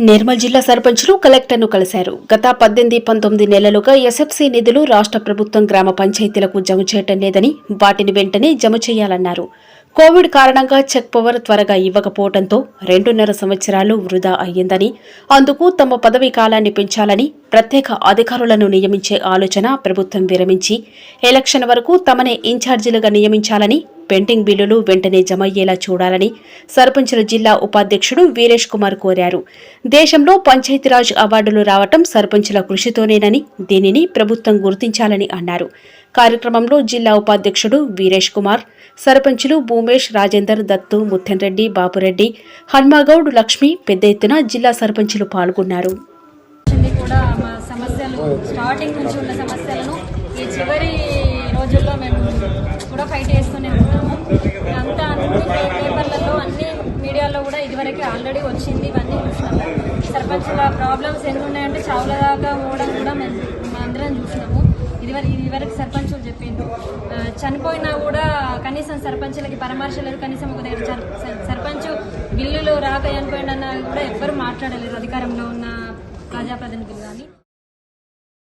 నిర్మల్ జిల్లా సర్పంచులు కలెక్టర్ను కలిశారు. గత 18-19 నెలలుగా ఎస్ఎఫ్సీ నిధులు రాష్ట్ర ప్రభుత్వం గ్రామ పంచాయతీలకు జమ చేయటం లేదని, వాటిని వెంటనే జమ చేయాలన్నారు. కోవిడ్ కారణంగా చెక్ పవర్ త్వరగా ఇవ్వకపోవడంతో 2.5 సంవత్సరాలు వృధా అయ్యిందని, అందుకు తమ పదవీ కాలాన్ని పెంచాలని, ప్రత్యేక అధికారులను నియమించే ఆలోచన ప్రభుత్వం విరమించి ఎలక్షన్ వరకు తమనే ఇన్ఛార్జీలుగా నియమించాలని, పెండింగ్ బిల్లులు వెంటనే జమ అయ్యేలా చూడాలని సర్పంచుల జిల్లా ఉపాధ్యక్షుడు వీరేష్ కుమార్ కోరారు. దేశంలో పంచాయతీరాజ్ అవార్డులు రావటం సర్పంచుల కృషితోనేనని, దీనిని ప్రభుత్వం గుర్తించాలని అన్నారు. కార్యక్రమంలో జిల్లా ఉపాధ్యక్షుడు వీరేష్ కుమార్, సర్పంచులు భూమేష్, రాజేందర్, దత్తు, ముత్తెన్రెడ్డి, బాపురెడ్డి, హన్మాగౌడ్, లక్ష్మి పెద్ద ఎత్తున జిల్లా సర్పంచులు పాల్గొన్నారు. స్టార్టింగ్ నుంచి ఉన్న సమస్యలను ఈ చివరి రోజుల్లో మేము కూడా ఫైట్ చేస్తూనే ఉంటాము. అంతా అన్ని పేపర్లలో అన్ని మీడియాలో కూడా ఇదివరకు ఆల్రెడీ వచ్చింది. ఇవన్నీ చూసినాము. సర్పంచుల ప్రాబ్లమ్స్ ఎన్ని ఉన్నాయంటే చావుల దాకా పోవడం కూడా మేము అందరం చూసినాము. ఇదివరకు సర్పంచులు చెప్పిండ్రు, చనిపోయినా కూడా కనీసం సర్పంచులకి పరామర్శలేదు. కనీసం ఒక దగ్గర సర్పంచ్ బిల్లులు రాక చనిపోయిందన్న కూడా ఎవ్వరు మాట్లాడలేరు, అధికారంలో ఉన్న ప్రజాప్రతినిధులు కానీ.